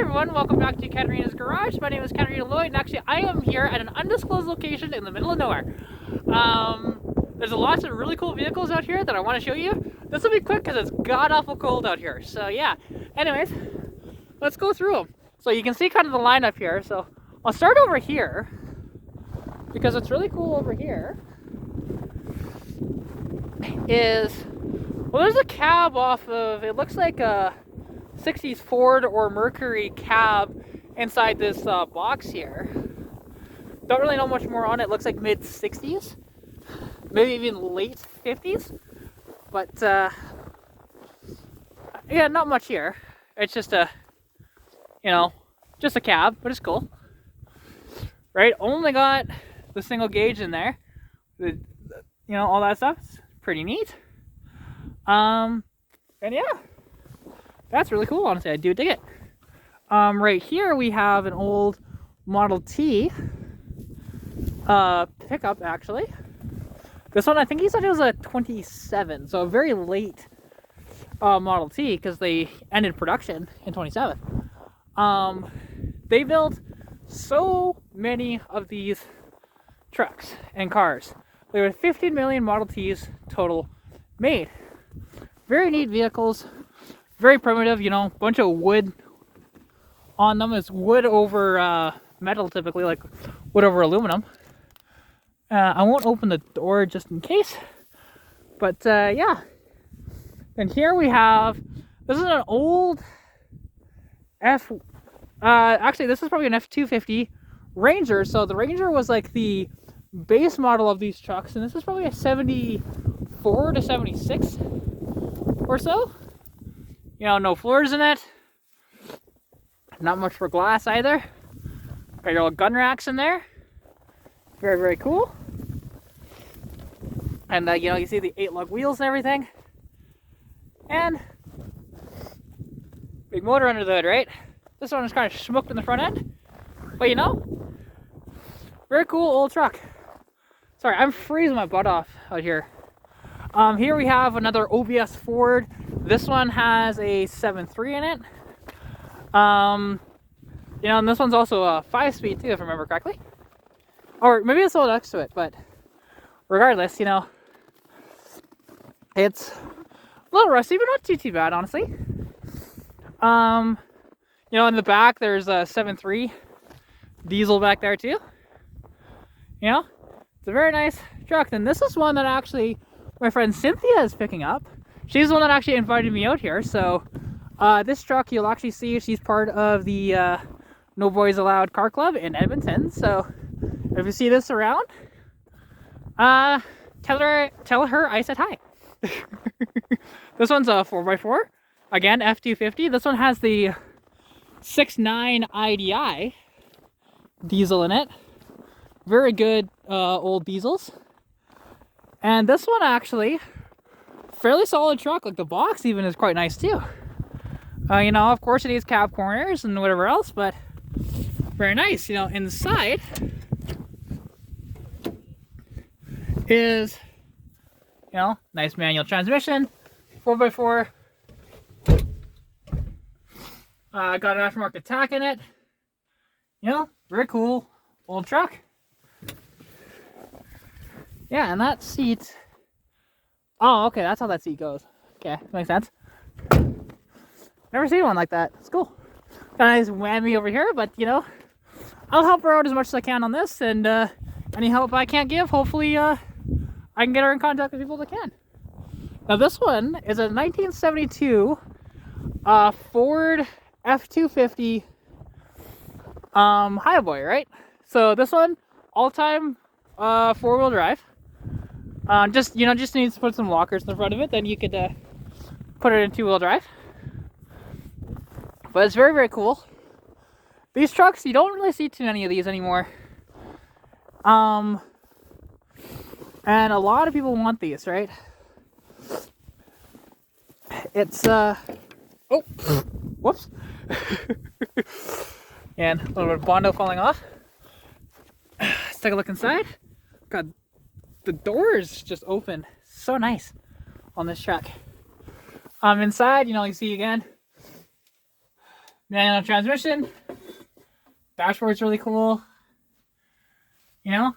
everyone, welcome back to Katarina's Garage. My name is Katarina Lloyd, and actually I am here at an undisclosed location in the middle of nowhere. There's lots of really cool vehicles out here that I want to show you. This will be quick because it's god-awful cold out here. So yeah, anyways, let's go through them. So you can see kind of the lineup here. So I'll start over here because what's really cool over here is, well, there's a cab off of, it looks like a 60s Ford or Mercury cab inside this box here. Don't really know much more on it. Looks like mid-60s, maybe even late 50s. But yeah, not much here. It's just a, just a cab, but it's cool. Right? Only got the single gauge in there. All that stuff. It's pretty neat. And yeah. That's really cool, honestly. I do dig it. Right here we have an old Model T pickup, actually. This one, I think he said it was a 27, so a very late Model T because they ended production in 27. They built so many of these trucks and cars. There were 15 million Model Ts total made. Very neat vehicles. Very primitive, bunch of wood on them. It's wood over metal, typically, like wood over aluminum. I won't open the door just in case. But yeah. And here we have, this is an old actually this is probably an F250 Ranger. So the Ranger was like the base model of these trucks. And this is probably a 74 to 76 or so. No floors in it. Not much for glass either. Got your little gun racks in there. Very, very cool. And you see the 8-lug wheels and everything. And big motor under the hood, right? This one is kind of smoked in the front end. But very cool old truck. Sorry, I'm freezing my butt off out here. Here we have another OBS Ford. This one has a 7.3 in it. And this one's also a 5-speed too, if I remember correctly. Or maybe it's a little next to it, but regardless, it's a little rusty, but not too bad, honestly. In the back, there's a 7.3 diesel back there too. It's a very nice truck. And this is one that actually my friend Cynthia is picking up. She's the one that actually invited me out here. So this truck, you'll actually see she's part of the No Boys Allowed Car Club in Edmonton. So if you see this around, tell her I said hi. This one's a 4x4. Again, F250. This one has the 6.9 IDI diesel in it. Very good old diesels. And this one actually, fairly solid truck. Like the box even is quite nice too. Of course it needs cab corners and whatever else, but very nice. Inside is, nice manual transmission, 4x4. Got an aftermarket tack in it. Very cool old truck. Yeah, and that seat. Oh, okay, that's how that seat goes. Okay, makes sense. Never seen one like that. It's cool. Got a nice whammy over here, but I'll help her out as much as I can on this, and any help I can't give, hopefully I can get her in contact with people that can. Now this one is a 1972 Ford F250 High Boy, right? So this one, all-time 4-wheel drive. Just needs to put some lockers in the front of it, then you could put it in 2-wheel drive. But it's very, very cool. These trucks, you don't really see too many of these anymore. And a lot of people want these, right? It's oh, whoops. And a little bit of Bondo falling off. Let's take a look inside. God, the doors just open. So nice on this truck. Inside, you see again, Manual transmission. Dashboard's really cool. You know?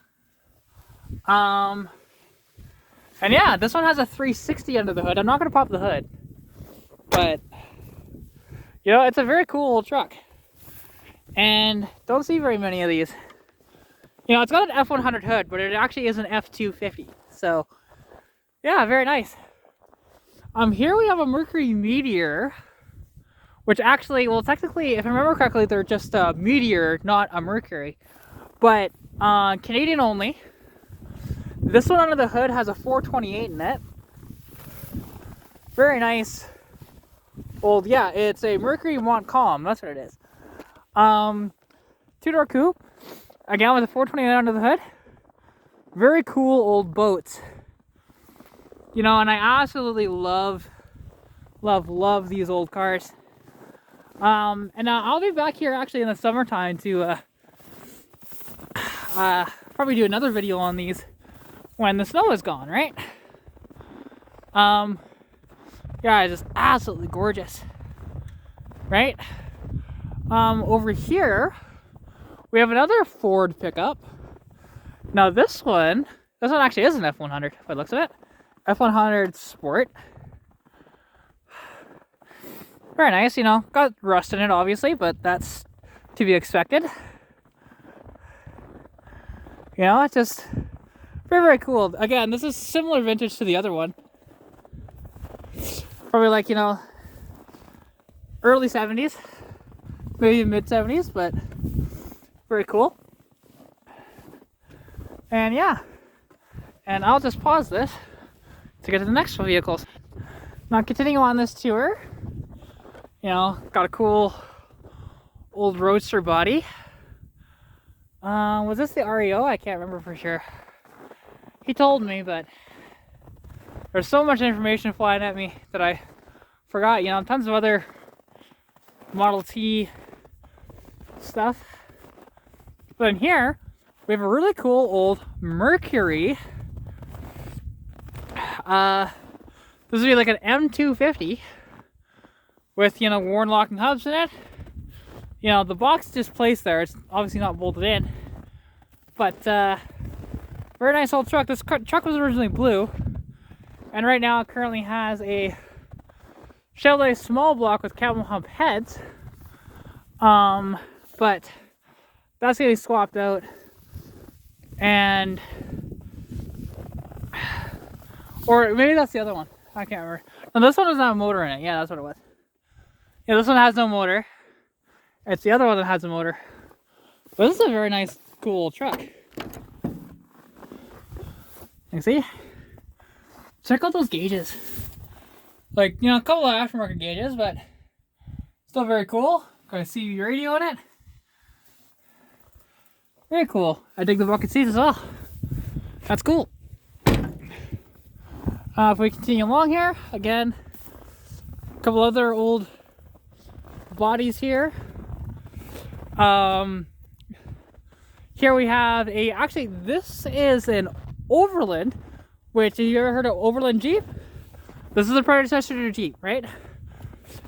And yeah, this one has a 360 under the hood. I'm not going to pop the hood. But, you know, it's a very cool old truck. And don't see very many of these. You know, it's got an F100 hood, but it actually is an F250. So, yeah, very nice. Here we have a Mercury Meteor, which actually, well, technically, if I remember correctly, they're just a Meteor, not a Mercury. But, Canadian only. This one under the hood has a 428 in it. Very nice. Old, yeah, it's a Mercury Montcalm, that's what it is. Two-door coupe. Again, with a 428 under the hood. Very cool old boats. You know, and I absolutely love these old cars. And I'll be back here actually in the summertime to probably do another video on these when the snow is gone, right? Yeah, it's just absolutely gorgeous, right? Over here, we have another Ford pickup. Now this one actually is an F100, by the looks of it. F100 Sport. Very nice, you know, got rust in it obviously, but that's to be expected. You know, it's just very, very cool. Again, this is similar vintage to the other one. Probably like, you know, early 70s, maybe mid-70s, but very cool. And yeah, and I'll just pause this to get to the next vehicles. Now continuing on this tour, you know, got a cool old roadster body. Was this the REO? I can't remember for sure. He told me, but there's so much information flying at me that I forgot. You know, tons of other Model T stuff. But in here, we have a really cool old Mercury. This would be like an M250 with, you know, worn locking hubs in it. You know, the box just placed there. It's obviously not bolted in. But, very nice old truck. This truck was originally blue. And right now it currently has a Chevrolet small block with camel hump heads. But that's getting swapped out. And, or maybe that's the other one. I can't remember. No, this one doesn't have a motor in it. Yeah, that's what it was. Yeah, this one has no motor. It's the other one that has a motor. But this is a very nice, cool truck. You see? Check out those gauges. Like, you know, a couple of aftermarket gauges, but still very cool. Got a CB radio in it. Very cool. I dig the bucket seats as well. That's cool. If we continue along here, again, a couple other old bodies here. Here we have actually this is an Overland, which, have you ever heard of Overland Jeep? This is the predecessor to Jeep, right?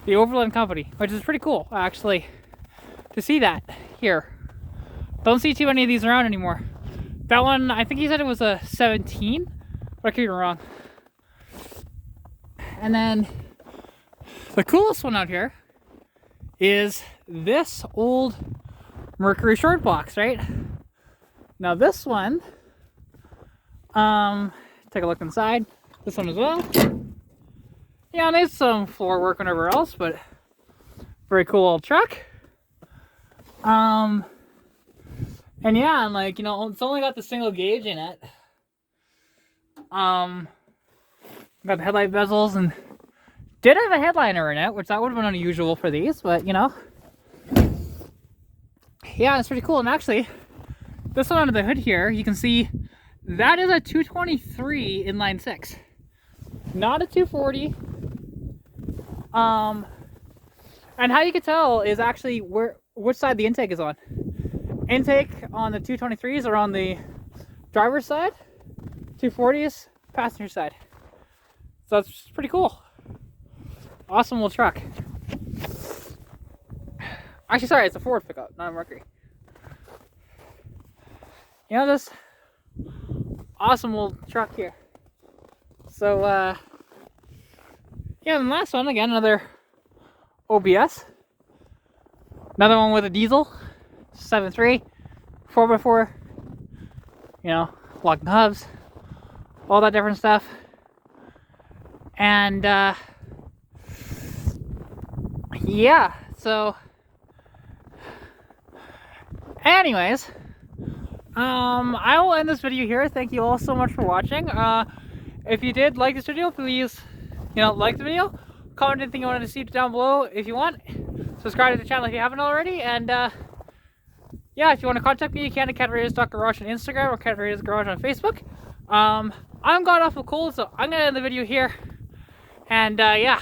The Overland company, which is pretty cool, actually, to see that here. Don't see too many of these around anymore. That one, I think he said it was a 17, but I could be wrong. And then the coolest one out here is this old Mercury short box, right? Now this one, take a look inside. This one as well. Yeah, it needs some floor work and whatever else, but very cool old truck. And yeah, and like, you know, it's only got the single gauge in it. Got the headlight bezels and did have a headliner in it, which that would have been unusual for these, but you know. Yeah, it's pretty cool. And actually, this one under the hood here, you can see that is a 223 inline 6. Not a 240. And how you can tell is actually which side the intake is on. Intake on the 223s are on the driver's side, 240s passenger side. So that's pretty cool. Awesome little truck. Actually, sorry, it's a Ford pickup, not a Mercury. You know, this awesome old truck here. So, yeah, and the last one, again, another OBS. Another one with a diesel, 7.3, 4x4, you know, locking hubs, all that different stuff. And, yeah, so, anyways, I will end this video here. Thank you all so much for watching. If you did like this video, please, you know, like the video, comment anything you wanted to see down below if you want. Subscribe to the channel if you haven't already, and yeah, if you want to contact me, you can at Katarina's.garage on Instagram or Katarina's Garage on Facebook. I'm got off of cold, so I'm gonna end the video here, and yeah,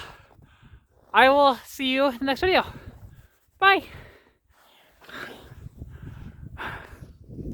I will see you in the next video. Bye.